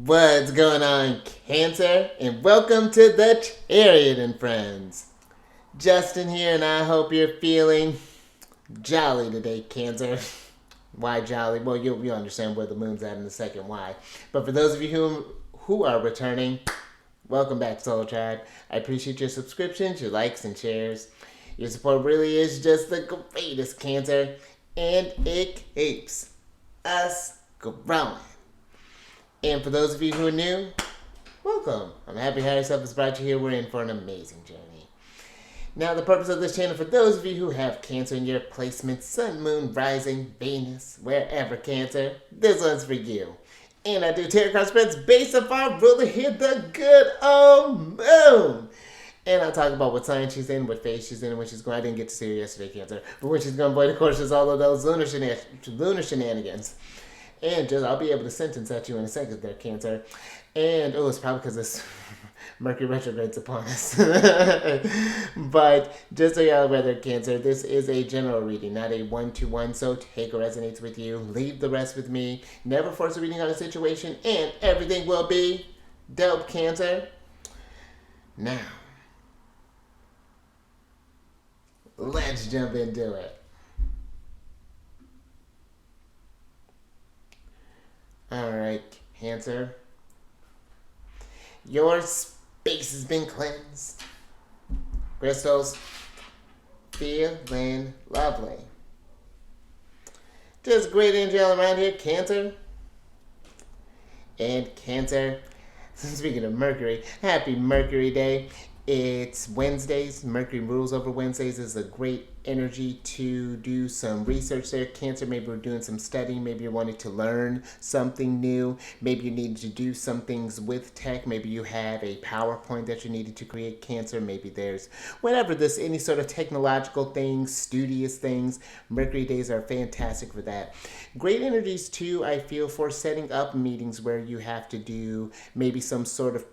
What's going on, Cancer? And welcome to the Chariot Friends. Justin here, and I hope you're feeling jolly today, Cancer. Why jolly? Well, you'll understand where the moon's at in a second why. But for those of you who are returning, welcome back, Soul Tribe. I appreciate your subscriptions, your likes, and shares. Your support really is just the greatest, Cancer, and it keeps us growing. And for those of you who are new, welcome. I'm happy Higher Self has brought you here. We're in for an amazing journey. Now, the purpose of this channel, for those of you who have Cancer in your placement, Sun, Moon, Rising, Venus, wherever Cancer, this one's for you. And I do tarot card spreads based off our ruler here, the good old moon. And I'll talk about what sign she's in, what phase she's in, and when she's going. I didn't get to see her yesterday, Cancer. But when she's going to avoid, of course, is all of those lunar shenanigans. And I'll be able to sentence at you in a second there, Cancer. And, it's probably because this Mercury retrogrades upon us. But just so y'all aware there, Cancer, this is a general reading, not a one-to-one. So take what resonates with you. Leave the rest with me. Never force a reading on a situation. And everything will be dope, Cancer. Now, let's jump into it. Alright, Cancer. Your space has been cleansed. Crystals, feeling lovely. Just great energy all around here, Cancer. And Cancer, speaking of Mercury, happy Mercury Day. It's Wednesdays. Mercury rules over Wednesdays. Is a great energy to do some research there. Cancer, maybe we're doing some studying. Maybe you're wanting to learn something new. Maybe you need to do some things with tech. Maybe you have a PowerPoint that you needed to create, Cancer. Maybe there's whatever this, any sort of technological things, studious things. Mercury days are fantastic for that. Great energies too, I feel, for setting up meetings where you have to do maybe some sort of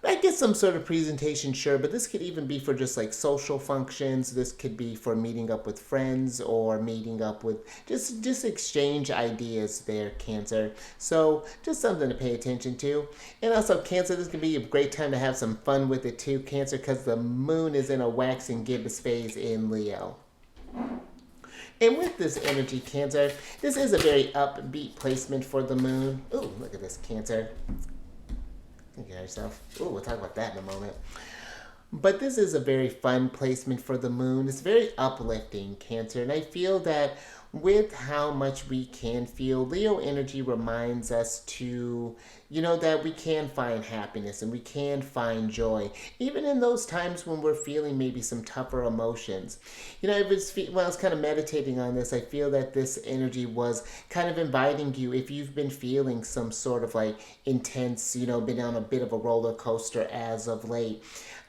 I guess some sort of presentation, sure, but this could even be for just like social functions. This could be for meeting up with friends or meeting up with just exchange ideas there, Cancer. So just something to pay attention to. And also, Cancer, this could be a great time to have some fun with it too, Cancer, because the moon is in a waxing gibbous phase in Leo. And with this energy, Cancer, this is a very upbeat placement for the moon. Ooh, look at this, Cancer. Take care of yourself. Ooh, we'll talk about that in a moment. But this is a very fun placement for the moon. It's very uplifting, Cancer. And I feel that with how much we can feel, Leo energy reminds us to, that we can find happiness and we can find joy, even in those times when we're feeling maybe some tougher emotions. When I was kind of meditating on this, I feel that this energy was kind of inviting you, if you've been feeling some sort of like intense, been on a bit of a roller coaster as of late.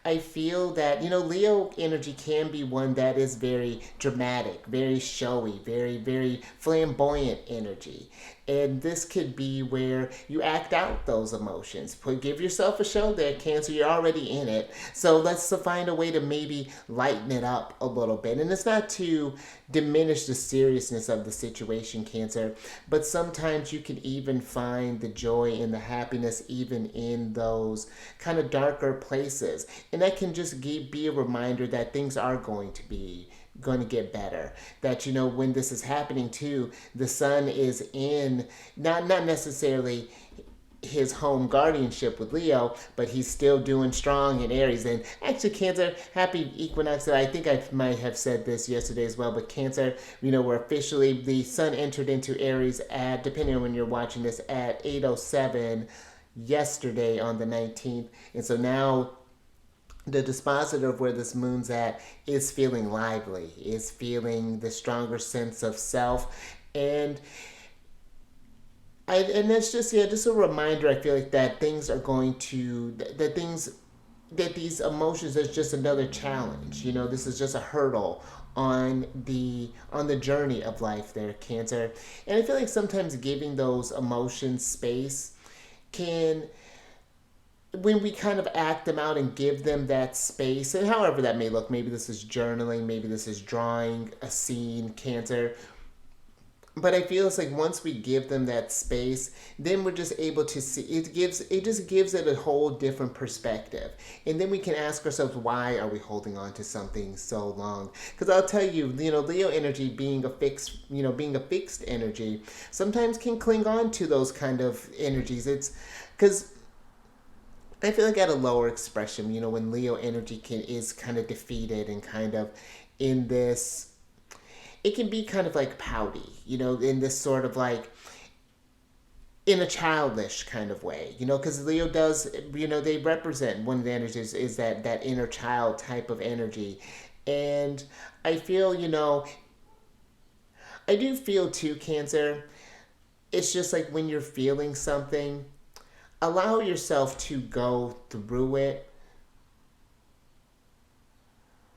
I feel that, Leo energy can be one that is very dramatic, very showy, very, very flamboyant energy. And this could be where you act out those emotions. Give yourself a show there, Cancer. You're already in it. So let's find a way to maybe lighten it up a little bit. And it's not to diminish the seriousness of the situation, Cancer, but sometimes you can even find the joy and the happiness even in those kind of darker places. And that can just be a reminder that things are going to get better. That, when this is happening too, the sun is in not necessarily his home guardianship with Leo, but he's still doing strong in Aries. And actually, Cancer, happy equinox. I think I might have said this yesterday as well, but Cancer, we're officially, the sun entered into Aries at, depending on when you're watching this, at 8:07 yesterday on the 19th. And so now the dispositor of where this moon's at is feeling lively, is feeling the stronger sense of self. And that's just a reminder, I feel like, that things are going to, that these emotions is just another challenge. This is just a hurdle on the journey of life there, Cancer. And I feel like sometimes giving those emotions space can, when we kind of act them out and give them that space, and however that may look, maybe this is journaling, maybe this is drawing a scene, Cancer, but I feel it's like once we give them that space, then we're just able to see it just gives it a whole different perspective. And then we can ask ourselves, why are we holding on to something so long? Because I'll tell you, Leo energy being a fixed, being a fixed energy, sometimes can cling on to those kind of energies. It's because I feel like at a lower expression, when Leo energy is kind of defeated and kind of in this, it can be kind of like pouty, in this sort of like in a childish kind of way, because Leo does, they represent one of the energies is that inner child type of energy. And I feel, I do feel too, Cancer. It's just like when you're feeling something, allow yourself to go through it.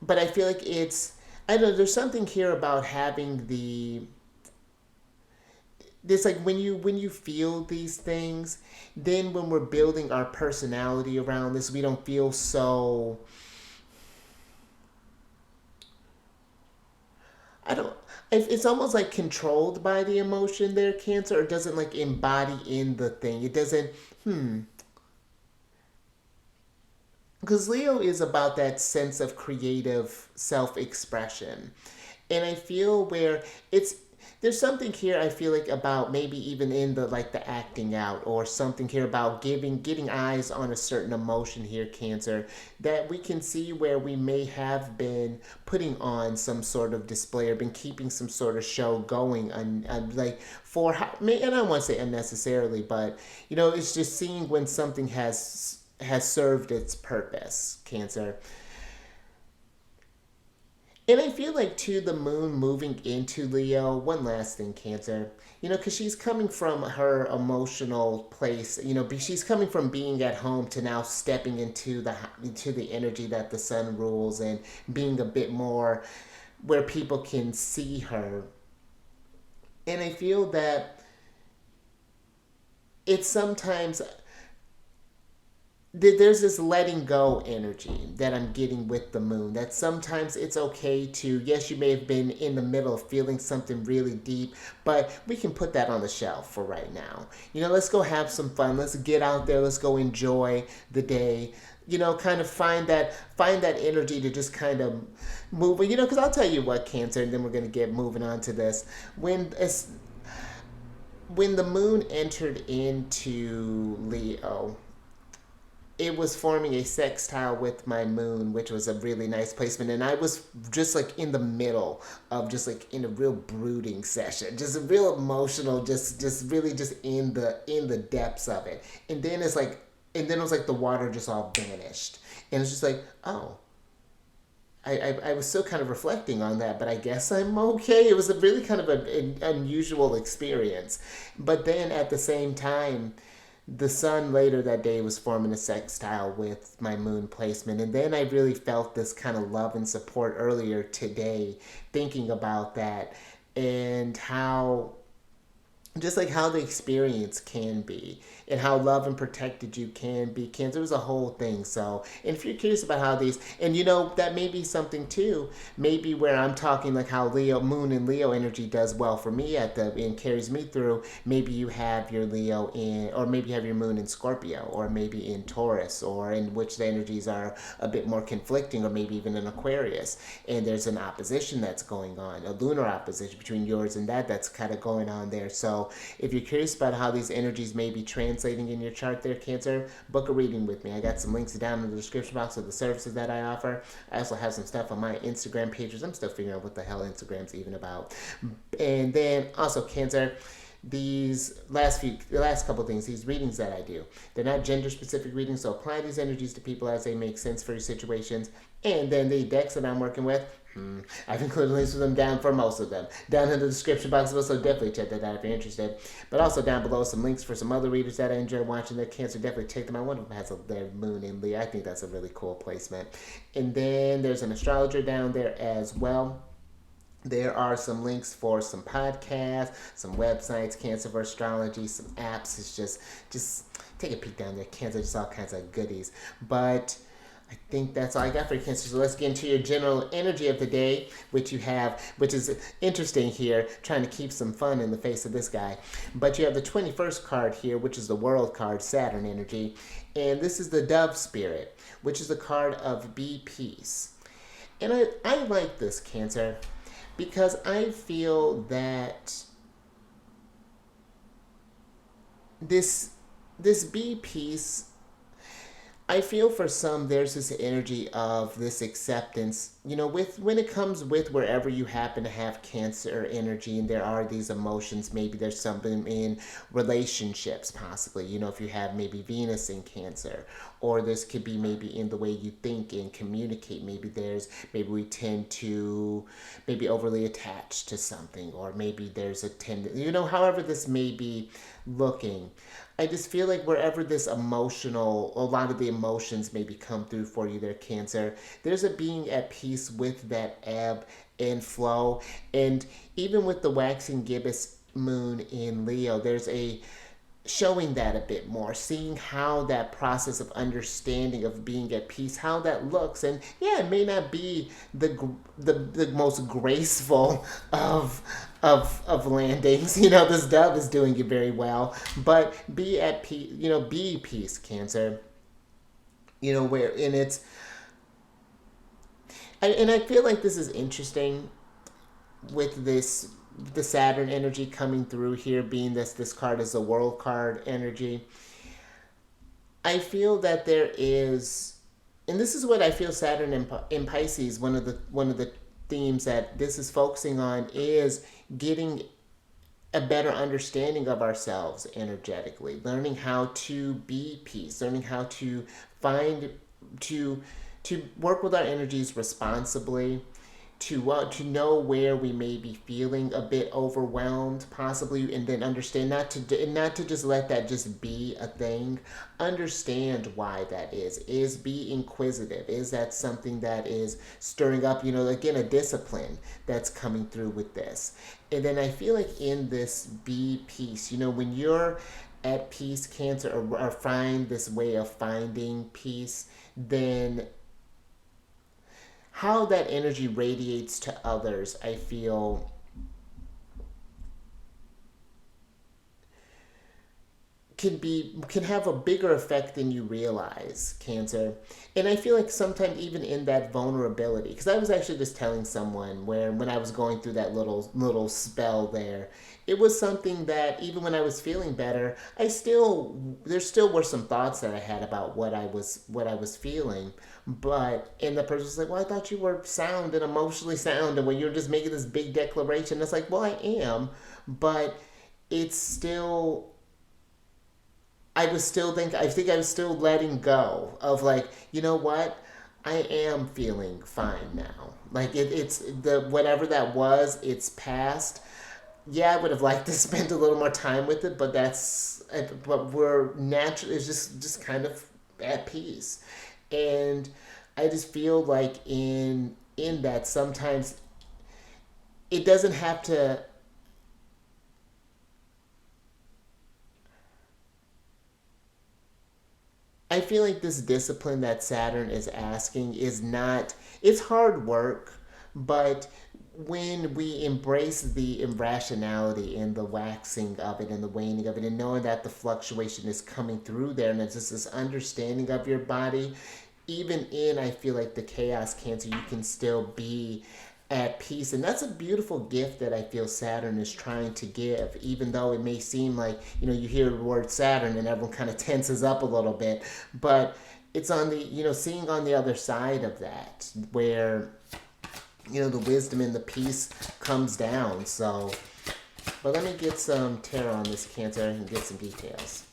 But I feel like I don't know, there's something here about having this like when you feel these things, then when we're building our personality around this, we don't feel so, I don't, it's almost like controlled by the emotion there, Cancer, or doesn't like embody in the thing. It doesn't, because Leo is about that sense of creative self expression. And I feel where it's, there's something here I feel like about maybe even in the like the acting out, or something here about getting eyes on a certain emotion here, Cancer, that we can see where we may have been putting on some sort of display or been keeping some sort of show going like for and I don't want to say unnecessarily, but it's just seeing when something has served its purpose, Cancer. And I feel like too, the moon moving into Leo. One last thing, Cancer. Because she's coming from her emotional place. She's coming from being at home to now stepping into the energy that the sun rules, and being a bit more where people can see her. And I feel that it's sometimes there's this letting go energy that I'm getting with the moon. That sometimes it's okay to, yes, you may have been in the middle of feeling something really deep, but we can put that on the shelf for right now. Let's go have some fun. Let's get out there. Let's go enjoy the day. Kind of find that energy to just kind of move. Because I'll tell you what, Cancer, and then we're gonna get moving on to this. When the moon entered into Leo, it was forming a sextile with my moon, which was a really nice placement. And I was just like in the middle of just like in a real brooding session, just a real emotional, just really just in the depths of it. And then it was like the water just all vanished. And it's just like, oh, I was still kind of reflecting on that, but I guess I'm okay. It was a really kind of an unusual experience. But then at the same time, the sun later that day was forming a sextile with my moon placement. And then I really felt this kind of love and support earlier today, thinking about that, and how just like how the experience can be, and how love and protected you can be. Cancer was a whole thing. So, and if you're curious about how these, and that may be something too, maybe where I'm talking like how Leo, moon and Leo energy does well for me and carries me through. Maybe you have your Leo in, or maybe you have your moon in Scorpio, or maybe in Taurus, or in which the energies are a bit more conflicting, or maybe even in Aquarius. And there's an opposition that's going on, a lunar opposition between yours and that's kind of going on there. So if you're curious about how these energies may be translating in your chart there, Cancer, book a reading with me. I got some links down in the description box of the services that I offer. I also have some stuff on my Instagram pages. I'm still figuring out what the hell Instagram's even about. And then also, Cancer, the last couple things, these readings that I do, they're not gender specific readings, so apply these energies to people as they make sense for your situations. And then the decks that I'm working with, I've included links for them down for most of them down in the description box, so definitely check that out if you're interested. But also down below some links for some other readers that I enjoy watching their Cancer. Definitely check them out. One of them has their moon in Leo. I think that's a really cool placement. And then there's an astrologer down there as well. There are some links for some podcasts, some websites, Cancer for Astrology, some apps. It's just take a peek down there. Cancer, just all kinds of goodies. But I think that's all I got for you, Cancer. So let's get into your general energy of the day, which you have, which is interesting here, trying to keep some fun in the face of this guy. But you have the 21st card here, which is the World card, Saturn energy. And this is the Dove Spirit, which is the card of Be Peace. And I like this, Cancer, because I feel that this Be Peace, I feel for some there's this energy of this acceptance, with when it comes with wherever you happen to have Cancer energy and there are these emotions, maybe there's something in relationships possibly, if you have maybe Venus in Cancer, or this could be maybe in the way you think and communicate. Maybe we tend to maybe overly attach to something, or maybe there's a tendency, however this may be looking. I just feel like wherever this a lot of the emotions maybe come through for you there, Cancer, there's a being at peace with that ebb and flow. And even with the waxing gibbous moon in Leo, there's a showing that a bit more, seeing how that process of understanding of being at peace, how that looks. And yeah, it may not be the most graceful of landings. This dove is doing it very well, but be at peace. Be peace, Cancer. Where and it's and I feel like this is interesting with the Saturn energy coming through here, being this card is a World card energy. I feel that there is, and this is what I feel Saturn in Pisces, one of the themes that this is focusing on is getting a better understanding of ourselves energetically, learning how to be peace, learning how to find to work with our energies responsibly, to know where we may be feeling a bit overwhelmed possibly, and then understand not to just let that just be a thing. Understand why that is be inquisitive. Is that something that is stirring up, again, a discipline that's coming through with this? And then I feel like in this Be Peace, when you're at peace, Cancer, or find this way of finding peace, then how that energy radiates to others, I feel can have a bigger effect than you realize, Cancer. And I feel like sometimes even in that vulnerability, because I was actually just telling someone where when I was going through that little spell there, it was something that even when I was feeling better, there still were some thoughts that I had about what I was feeling. And the person was like, well, I thought you were sound and emotionally sound, and when you're just making this big declaration, it's like, well, I am, but it's still, I think I was still letting go of, like, you know what? I am feeling fine now. Like it's the whatever that was, it's past. Yeah, I would have liked to spend a little more time with it, but we're naturally it's just kind of at peace. And I just feel like in that sometimes it doesn't have to. I feel like this discipline that Saturn is asking is not, it's hard work, but when we embrace the irrationality and the waxing of it and the waning of it, and knowing that the fluctuation is coming through there, and it's just this understanding of your body, even in, I feel like, the chaos, Cancer, you can still be at peace. And that's a beautiful gift that I feel Saturn is trying to give, even though it may seem like, you hear the word Saturn and everyone kind of tenses up a little bit, but it's on the, seeing on the other side of that where, the wisdom and the peace comes down. So, but let me get some tarot on this, Cancer, and get some details.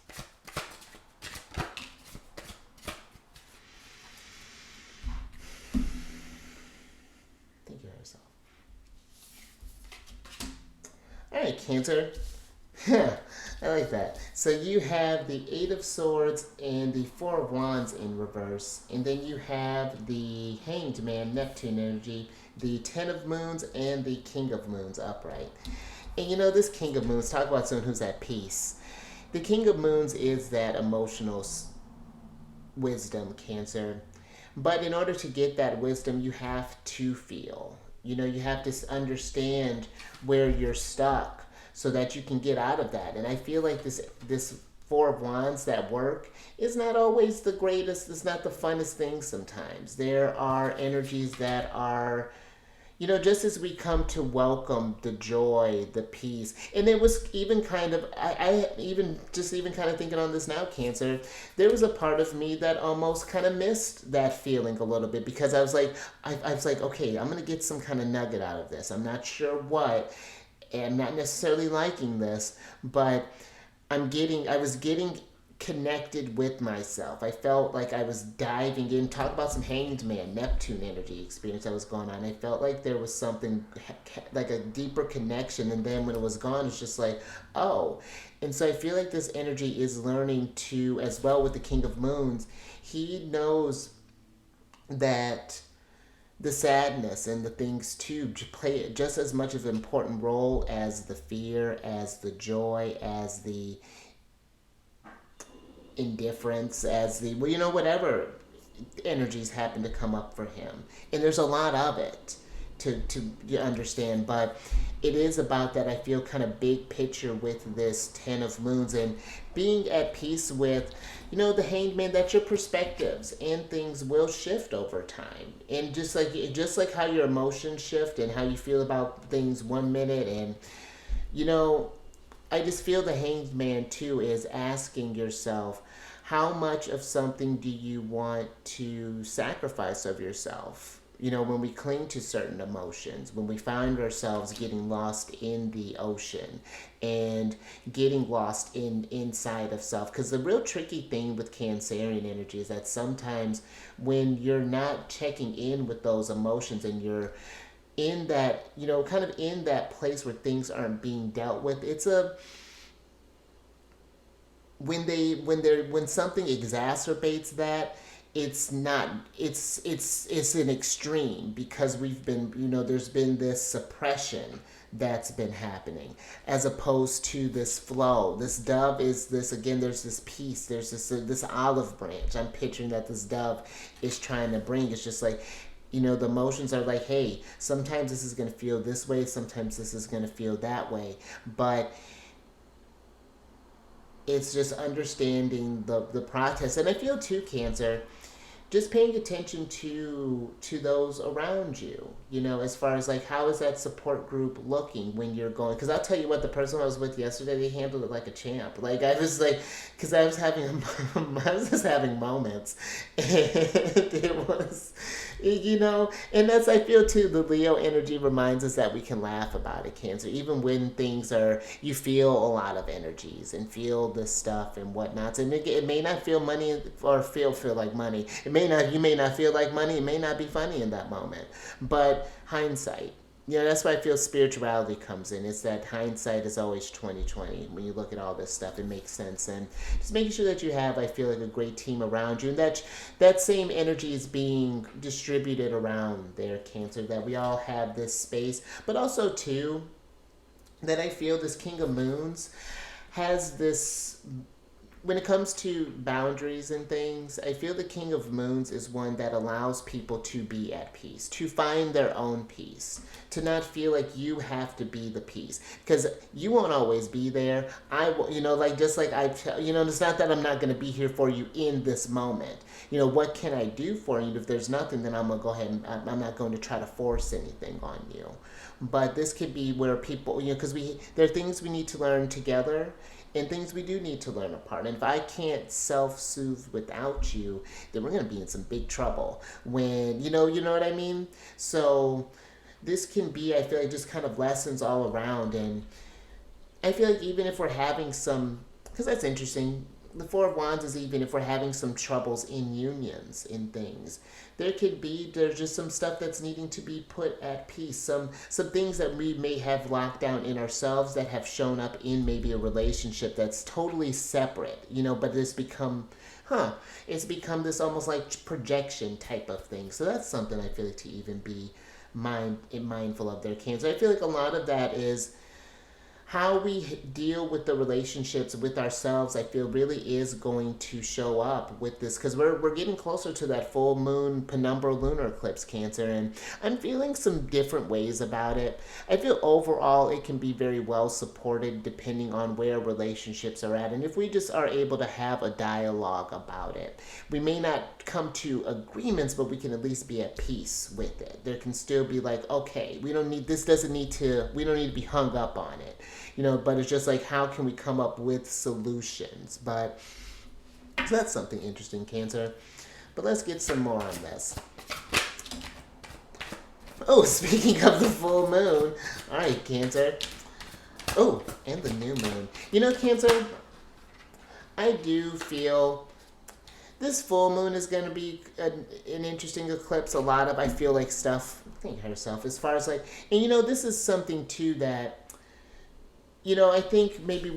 All right, Cancer. I like that. So you have the Eight of Swords and the Four of Wands in reverse. And then you have the Hanged Man, Neptune energy, the Ten of Moons, and the King of Moons upright. And this King of Moons, talk about someone who's at peace. The King of Moons is that emotional wisdom, Cancer. But in order to get that wisdom, you have to feel. You have to understand where you're stuck so that you can get out of that. And I feel like this Four of Wands, that work, is not always the greatest. It's not the funnest thing sometimes. There are energies that are, just as we come to welcome the joy, the peace, and it was even kind of, I even kind of thinking on this now, Cancer, there was a part of me that almost kind of missed that feeling a little bit, because I was like, okay, I'm going to get some kind of nugget out of this. I'm not sure what, and I'm not necessarily liking this, but I was getting connected with myself. I felt like I was diving in. Talk about some Hanged Man, Neptune energy experience that was going on. I felt like there was something like a deeper connection, and then when it was gone, it's just like, oh. And so I feel like this energy is learning to, as well with the King of Moons, he knows that the sadness and the things too play just as much of an important role as the fear, as the joy, as the indifference, as the whatever energies happen to come up for him. And there's a lot of it to understand, but it is about that, I feel, kind of big picture with this 10 of Moons, and being at peace with the Hanged Man, that your perspectives and things will shift over time. And just like how your emotions shift and how you feel about things one minute, and I just feel the Hanged Man too is asking yourself, how much of something do you want to sacrifice of yourself? When we cling to certain emotions, when we find ourselves getting lost in the ocean and getting lost inside of self. Because the real tricky thing with Cancerian energy is that sometimes when you're not checking in with those emotions and you're in that, kind of in that place where things aren't being dealt with, it's a when something exacerbates that, it's not it's an extreme, because we've been there's been this suppression that's been happening, as opposed to this flow. This dove is this, again, there's this peace, there's this olive branch I'm picturing that this dove is trying to bring. It's just like, the emotions are like, hey, sometimes this is going to feel this way, sometimes this is going to feel that way, but it's just understanding the process. And I feel too, Cancer, just paying attention to those around you, as far as like, how is that support group looking when you're going? Because I'll tell you what, the person I was with yesterday, they handled it like a champ. Like, I was like, because I was just having moments, and it was, and that's, I feel too, the Leo energy reminds us that we can laugh about it, Cancer, even when things are, you feel a lot of energies and feel this stuff and whatnot. And it may not feel money, or feel like money. You may not feel like money. It may not be funny in that moment, but hindsight. That's why I feel spirituality comes in. It's that hindsight is always 2020. When you look at all this stuff, it makes sense. And just making sure that you have, I feel like, a great team around you, and that same energy is being distributed around there, Cancer. That we all have this space, but also too, that I feel this King of Moons has this. When it comes to boundaries and things, I feel the King of Moons is one that allows people to be at peace, to find their own peace, to not feel like you have to be the peace, because you won't always be there. I will, just like I tell, it's not that I'm not going to be here for you in this moment. What can I do for you? If there's nothing, then I'm going to go ahead and I'm not going to try to force anything on you. But this could be where people, because there are things we need to learn together, and things we do need to learn apart. And if I can't self-soothe without you, then we're going to be in some big trouble. When, you know what I mean? So this can be, I feel like, just kind of lessons all around. And I feel like even if we're having some, because that's interesting, the Four of Wands is even if we're having some troubles in unions, in things, there's just some stuff that's needing to be put at peace. Some things that we may have locked down in ourselves that have shown up in maybe a relationship that's totally separate, but it's become this almost like projection type of thing. So that's something I feel like to even be mindful of there, Cancer. I feel like a lot of that is, how we deal with the relationships with ourselves, I feel really is going to show up with this, because we're getting closer to that full moon penumbral lunar eclipse, Cancer, and I'm feeling some different ways about it. I feel overall it can be very well supported depending on where relationships are at, and if we just are able to have a dialogue about it. We may not come to agreements, but we can at least be at peace with it. There can still be like, okay, we don't need this, doesn't need to, we don't need to be hung up on it, but it's just like, how can we come up with solutions? But so that's something interesting, Cancer. But let's get some more on this. Oh, speaking of the full moon, all right, Cancer. Oh, and the new moon. Cancer, I do feel this full moon is going to be an interesting eclipse. I feel like stuff, think herself, as far as like, and this is something too that, I think maybe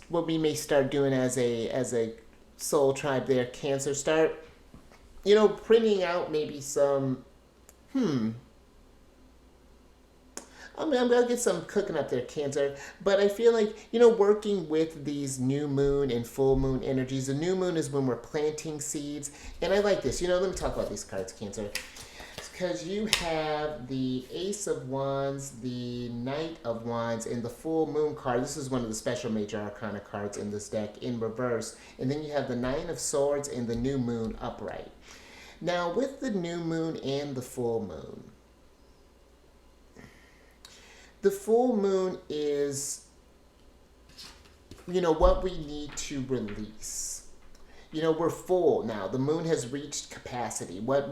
what we may start doing as a soul tribe there, Cancer, start, printing out maybe some, I'm gonna get some cooking up there, Cancer. But I feel like, working with these new moon and full moon energies. The new moon is when we're planting seeds. And I like this. Let me talk about these cards, Cancer. Because you have the Ace of Wands, the Knight of Wands, and the Full Moon card. This is one of the special major arcana cards in this deck in reverse. And then you have the Nine of Swords and the New Moon upright. Now, with the New Moon and the Full Moon, the full moon is, what we need to release. We're full now. The moon has reached capacity. What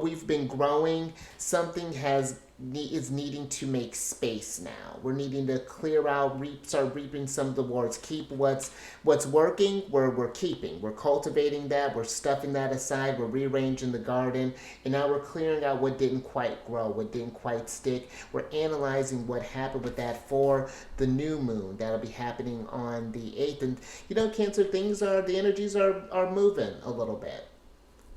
we've been growing, something is needing to make space now. We're needing to clear out, start reaping some of the rewards. Keep what's working, we're keeping. We're cultivating that. We're stuffing that aside. We're rearranging the garden. And now we're clearing out what didn't quite grow, what didn't quite stick. We're analyzing what happened with that for the new moon. That'll be happening on the 8th. And, Cancer, the energies are moving a little bit.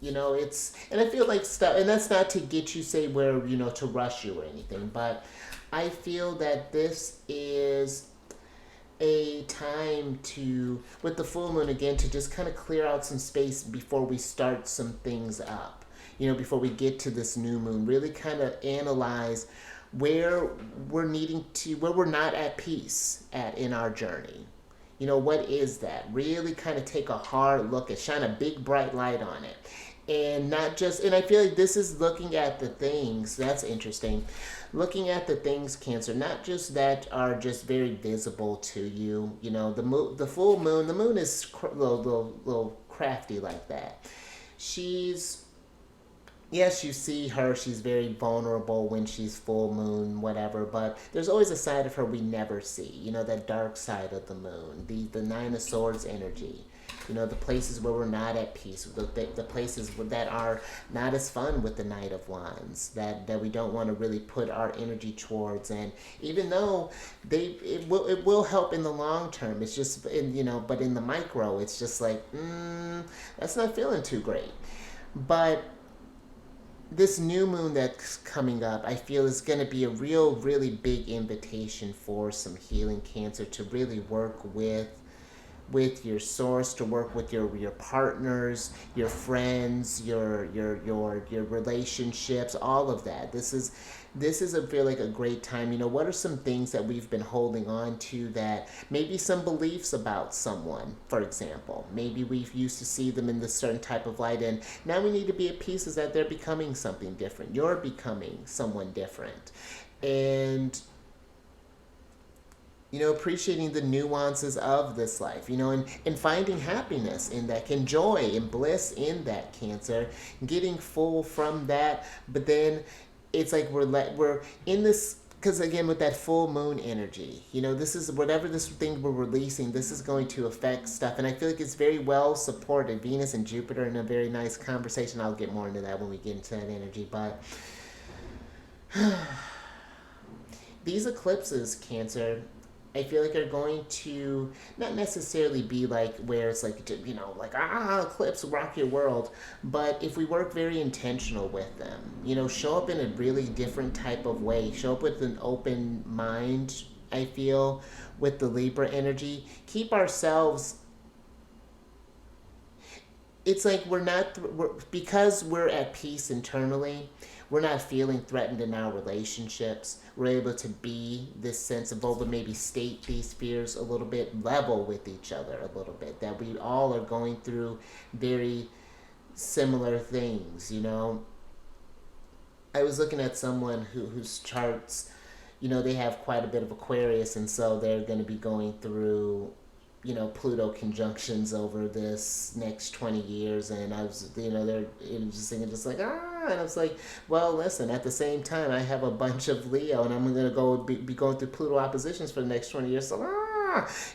And I feel like stuff, and that's not to get you, say, where, to rush you or anything, but I feel that this is a time to, with the full moon again, to just kind of clear out some space before we start some things up, before we get to this new moon, really kind of analyze where we're not at peace in our journey. What is that? Really kind of take a hard look shine a big bright light on it. And I feel like this is looking at the things, that's interesting, looking at the things, Cancer, not just that are just very visible to you. The full moon, the moon is a little crafty like that. Yes, you see her, she's very vulnerable when she's full moon, whatever, but there's always a side of her we never see, that dark side of the moon, the Nine of Swords energy, the places where we're not at peace, the places that are not as fun with the Knight of Wands, that we don't want to really put our energy towards, and even though it will help in the long term, it's just, but in the micro, it's just like, that's not feeling too great. But this new moon that's coming up, I feel, is going to be a really big invitation for some healing, Cancer, to really work with your source, to work with your partners, your friends, your relationships, all of that. This is I feel like a great time. What are some things that we've been holding on to, that maybe some beliefs about someone, for example, maybe we've used to see them in this certain type of light, and now we need to be at peace is that they're becoming something different. You're becoming someone different. And appreciating the nuances of this life, and finding happiness in that, and joy and bliss in that, Cancer, getting full from that. But then it's like we're in this, because again, with that full moon energy, this is whatever this thing we're releasing, this is going to affect stuff. And I feel like it's very well supported. Venus and Jupiter in a very nice conversation. I'll get more into that when we get into that energy. But these eclipses, Cancer, I feel like are going to not necessarily be like where it's like, eclipse, rock your world. But if we work very intentional with them, show up in a really different type of way, show up with an open mind, I feel with the Libra energy, keep ourselves, it's like because we're at peace internally, we're not feeling threatened in our relationships. We're able to be this sensible, but maybe state these fears a little bit, level with each other a little bit, that we all are going through very similar things, you know. I was looking at someone whose charts, you know, they have quite a bit of Aquarius, and so they're going to be going through, you know, Pluto conjunctions over this next 20 years. And I was, you know, they're just thinking, just like, and I was like, well, listen, at the same time, I have a bunch of Leo, and I'm going to be going through Pluto oppositions for the next 20 years. So,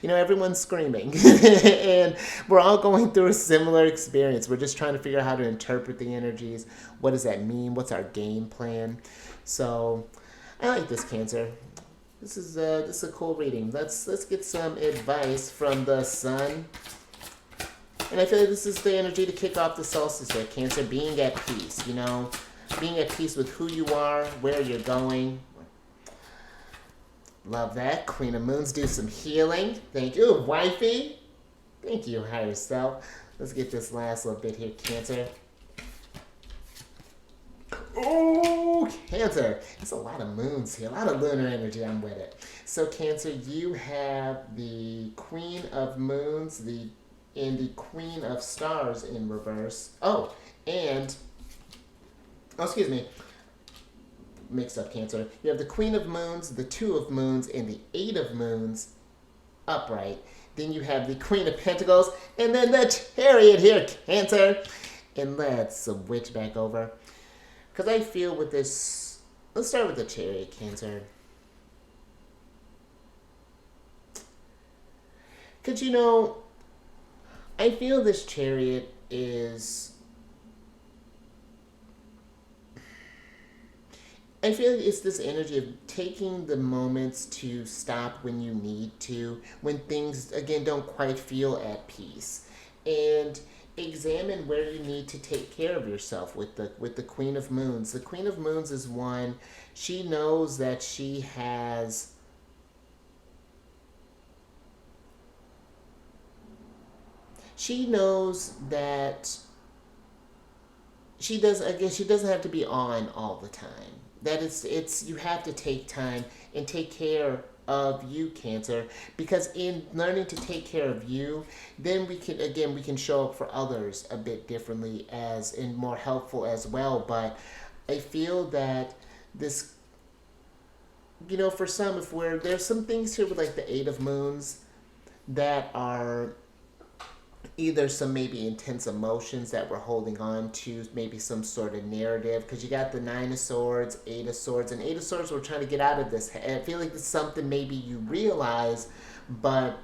you know, everyone's screaming. And we're all going through a similar experience. We're just trying to figure out how to interpret the energies. What does that mean? What's our game plan? So, I like this, Cancer. This is a cool reading. Let's get some advice from the sun. And I feel like this is the energy to kick off the solstice here, Cancer. Being at peace, you know, being at peace with who you are, where you're going. Love that. Queen of Moons, do some healing. Thank you, wifey. Thank you, higher self. Let's get this last little bit here, Cancer. Oh, Cancer. There's a lot of moons here, a lot of lunar energy. I'm with it. So, Cancer, you have the Queen of Moons, and the Queen of Stars in reverse. Oh, excuse me. Mixed up, Cancer. You have the Queen of Moons, the Two of Moons, and the Eight of Moons upright. Then you have the Queen of Pentacles, and then the Chariot here, Cancer. And let's switch back over. Because I feel with this, let's start with the Chariot, Cancer. Because, you know, I feel this Chariot is, I feel like it's this energy of taking the moments to stop when you need to, when things, again, don't quite feel at peace. And examine where you need to take care of yourself with the Queen of Moons. The Queen of Moons is one, she knows that she has, she knows that she doesn't have to be on all the time. That it's you have to take time and take care of you, Cancer, because in learning to take care of you, then we can show up for others a bit differently and more helpful as well. But I feel that this, you know, for some, there's some things here with like the Eight of Moons that are either some maybe intense emotions that we're holding on to, maybe some sort of narrative, because you got the Nine of Swords, Eight of Swords, and Eight of Swords, we're trying to get out of this. I feel like it's something maybe you realize, but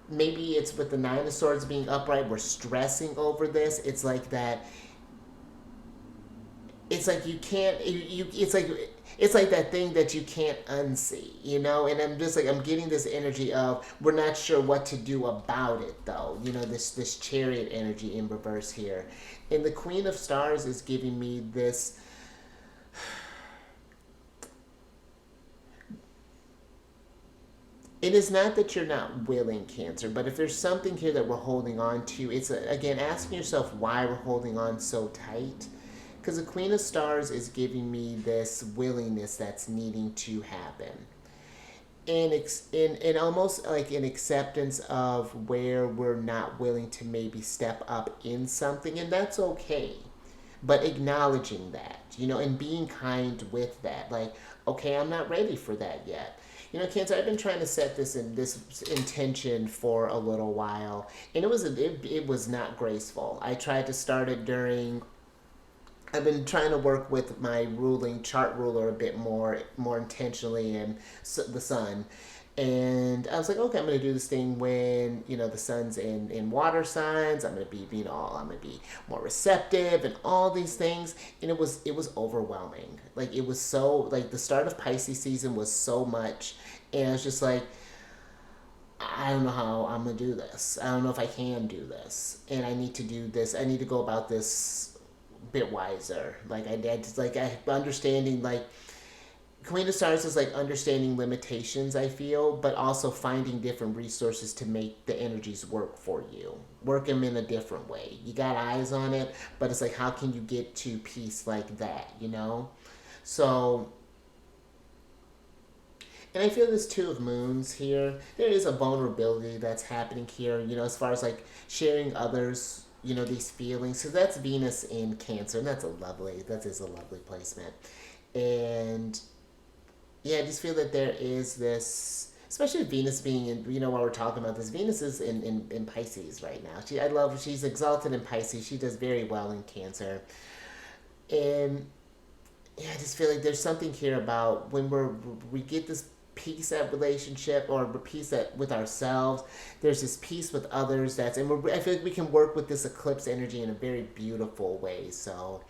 maybe it's with the Nine of Swords being upright, we're stressing over this. It's like that, it's like you can't, it's like that thing that you can't unsee, you know? And I'm just like, I'm getting this energy of, we're not sure what to do about it, though. You know, this Chariot energy in reverse here. And the Queen of Stars is giving me this, it is not that you're not willing, Cancer, but if there's something here that we're holding on to, it's, again, asking yourself why we're holding on so tight. Because the Queen of Stars is giving me this willingness that's needing to happen. And almost like an acceptance of where we're not willing to maybe step up in something. And that's okay. But acknowledging that, you know, and being kind with that. Like, okay, I'm not ready for that yet. You know, Cancer, I've been trying to set this intention for a little while. And it was not graceful. I tried to start it during, I've been trying to work with my chart ruler a bit more intentionally, and the sun. And I was like, okay, I'm going to do this thing when, you know, the sun's in water signs. I'm going to be, you know, I'm going to be more receptive and all these things. And it was overwhelming. Like, it was so, like, the start of Pisces season was so much. And I was just like, I don't know how I'm going to do this. I don't know if I can do this. And I need to do this. I need to go about this bit wiser. Like, I understanding, like, Queen of Stars is like understanding limitations, I feel, but also finding different resources to make the energies work for you. Work them in a different way. You got eyes on it, but it's like, how can you get to peace like that, you know? So, and I feel this Two of Moons here. There is a vulnerability that's happening here, you know, as far as like sharing others, you know, these feelings. So that's Venus in Cancer, and that is a lovely placement. And yeah, I just feel that there is this, especially Venus being in, you know, while we're talking about this, Venus is in Pisces right now. She's exalted in Pisces. She does very well in Cancer. And yeah, I just feel like there's something here about when we get this peace at relationship or peace at with ourselves. There's this peace with others I feel like we can work with this eclipse energy in a very beautiful way. So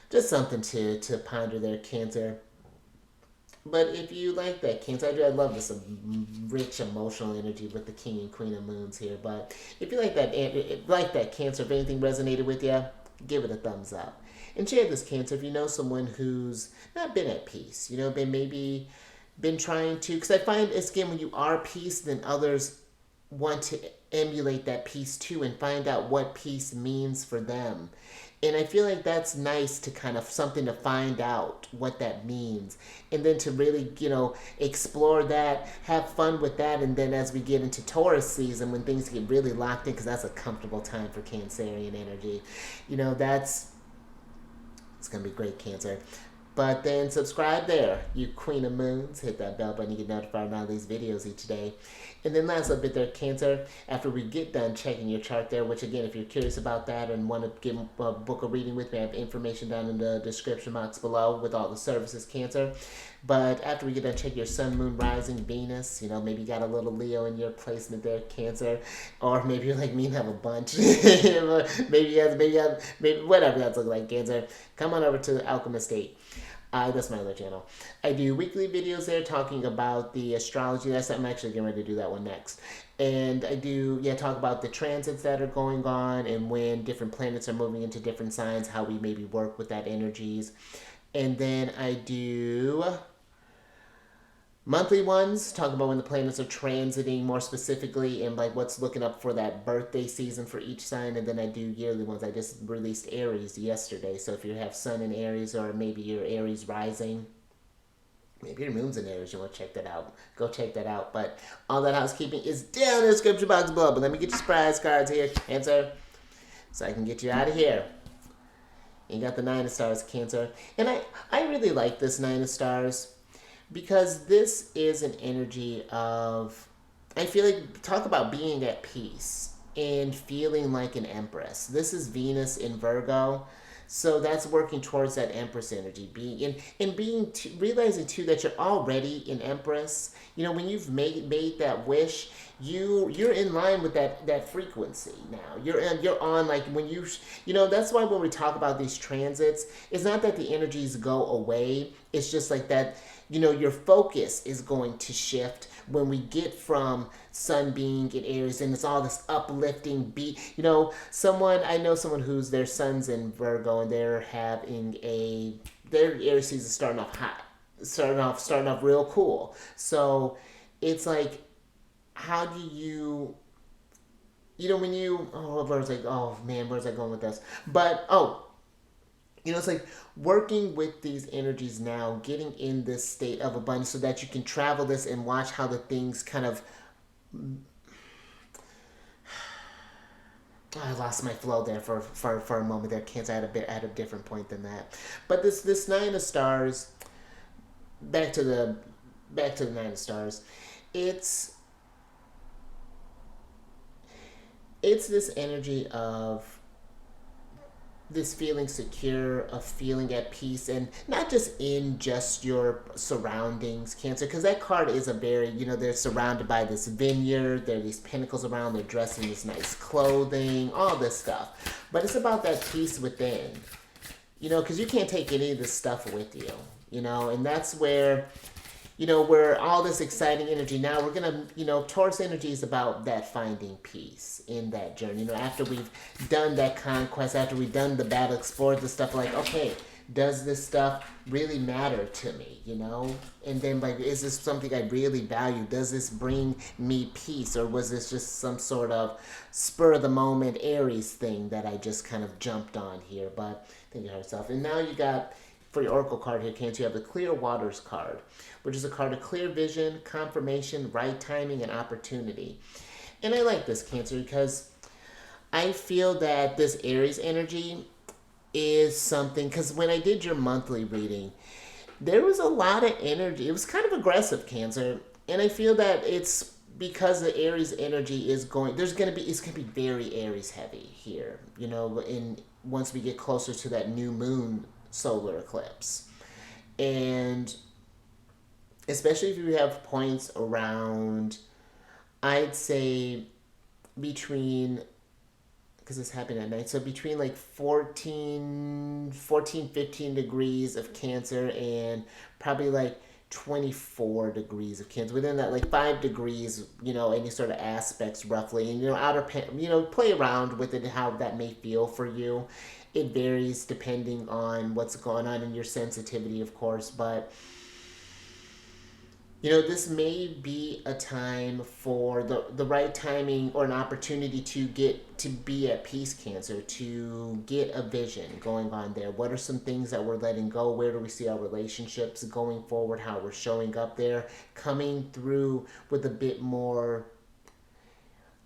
just something to ponder there, Cancer. But if you like that, Cancer, I love this rich emotional energy with the King and Queen of Moons here. But if you like that, Cancer, if anything resonated with you, give it a thumbs up. And share this, Cancer, if you know someone who's not been at peace, you know, been trying to, because I find it's again when you are at peace, then others want to emulate that peace too and find out what peace means for them. And I feel like that's nice to kind of something to find out what that means. And then to really, you know, explore that, have fun with that. And then as we get into Taurus season, when things get really locked in, because that's a comfortable time for Cancerian energy, you know, it's going to be great, Cancer. But then subscribe there, you Queen of Moons. Hit that bell button to get notified on all these videos each day. And then last little bit there, Cancer, after we get done checking your chart there, which again, if you're curious about that and want to book a reading with me, I have information down in the description box below with all the services, Cancer. But after we get done checking your Sun, Moon, Rising, Venus, you know, maybe you got a little Leo in your placement there, Cancer. Or maybe you're like me and have a bunch. maybe whatever that's looking like, Cancer. Come on over to Alchemist 8. That's my other channel. I do weekly videos there talking about the astrology. I'm actually getting ready to do that one next. And I do, talk about the transits that are going on and when different planets are moving into different signs, how we maybe work with that energies. And then I do monthly ones, talk about when the planets are transiting more specifically and like what's looking up for that birthday season for each sign. And then I do yearly ones. I just released Aries yesterday. So if you have Sun in Aries or maybe your Aries rising, maybe your moon's in Aries, you want to check that out. Go check that out. But all that housekeeping is down in the description box below. But let me get your surprise cards here, Cancer, so I can get you out of here. You got the Nine of Stars, Cancer. And I really like this Nine of Stars, because this is an energy of, I feel like, talk about being at peace and feeling like an empress. This is Venus in Virgo. So that's working towards that Empress energy, realizing too that you're already an Empress. You know, when you've made that wish, you're in line with that frequency now. You're on, like, when you know, that's why when we talk about these transits, it's not that the energies go away. It's just like that, you know, your focus is going to shift when we get from Sun being in Aries and it's all this uplifting beat. You know, I know someone who's their Sun's in Virgo and they're having their Aries season starting off hot, starting off real cool. So it's like, how do you know, when you, where's I going with this? But, you know, it's like working with these energies now, getting in this state of abundance so that you can travel this and watch how the things kind of... I lost my flow there for a moment there, Cancer. I had a different point than that. But this Nine of Stars, back to the Nine of Stars, it's this energy of this feeling secure, of feeling at peace, and not just in just your surroundings, Cancer, because that card is a very, you know, they're surrounded by this vineyard, there are these pinnacles around, they're dressed in this nice clothing, all this stuff. But it's about that peace within, you know, because you can't take any of this stuff with you, you know, and that's where, you know, where all this exciting energy, now we're going to, you know, Taurus energy is about that finding peace in that journey. You know, after we've done that conquest, after we've done the battle, explored the stuff, like, okay, does this stuff really matter to me, and then like, is this something I really value? Does this bring me peace, or was this just some sort of spur of the moment Aries thing that I just kind of jumped on here? But think of yourself. And now you got, for your oracle card here, Cancer, you have the Clear Waters card, which is a card of clear vision, confirmation, right timing, and opportunity. And I like this, Cancer, because I feel that this Aries energy is something, because when I did your monthly reading, there was a lot of energy. It was kind of aggressive, Cancer. And I feel that it's because the Aries energy is going, it's going to be very Aries heavy here, in once we get closer to that new moon solar eclipse. And especially if you have points around, I'd say between, because it's happening at night, so between like 15 degrees of Cancer and probably like 24 degrees of Cancer. Within that, like 5 degrees, any sort of aspects roughly. And, play around with it, how that may feel for you. It varies depending on what's going on in your sensitivity, of course, but this may be a time for the right timing, or an opportunity to be at peace, Cancer, to get a vision going on there. What are some things that we're letting go? Where do we see our relationships going forward? How we're showing up there? Coming through with a bit more,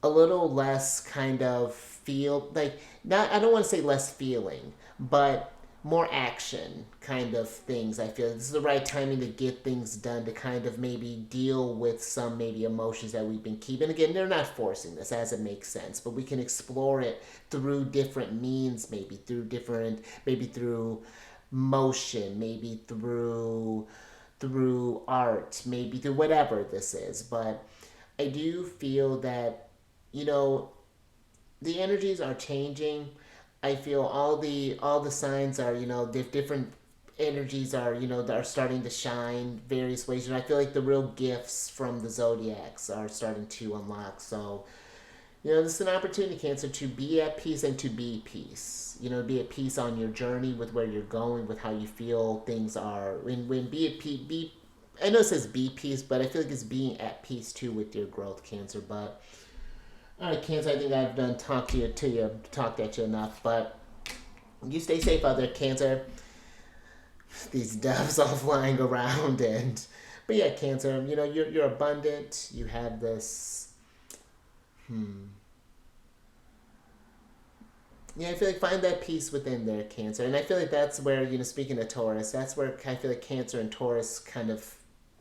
a little less kind of feel, like, not, I don't want to say less feeling, but more action kind of things. I feel this is the right timing to get things done, to kind of maybe deal with some maybe emotions that we've been keeping. Again, they're not forcing this, as it makes sense, but we can explore it through different means, maybe through motion, maybe through art, maybe through whatever this is. But I do feel that, the energies are changing. I feel all the signs are, different energies are, are starting to shine various ways. And I feel like the real gifts from the Zodiacs are starting to unlock. So, this is an opportunity, Cancer, to be at peace and to be peace. Be at peace on your journey with where you're going, with how you feel things are. When be at peace, I know it says be peace, but I feel like it's being at peace too with your growth, Cancer. But all right, Cancer, I think I've done talked at you enough, but you stay safe out there, Cancer. These doves all flying around, but yeah, Cancer, you're abundant. You have this, yeah, I feel like find that peace within there, Cancer, and I feel like that's where, speaking of Taurus, that's where I feel like Cancer and Taurus kind of,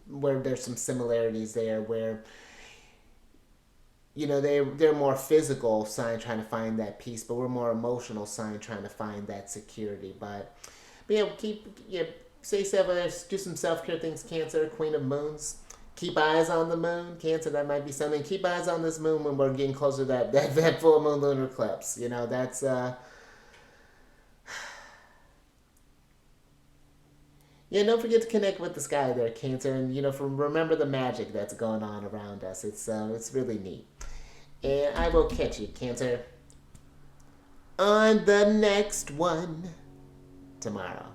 where there's some similarities there, where they're more physical sign trying to find that peace, but we're more emotional sign trying to find that security. But yeah, stay safe, do some self-care things, Cancer. Queen of Moons, keep eyes on the moon, Cancer. That might be something. Keep eyes on this moon when we're getting closer to that full moon lunar eclipse. That's yeah, don't forget to connect with the sky there, Cancer, and remember the magic that's going on around us. It's really neat. And I will catch you, Cancer, on the next one tomorrow.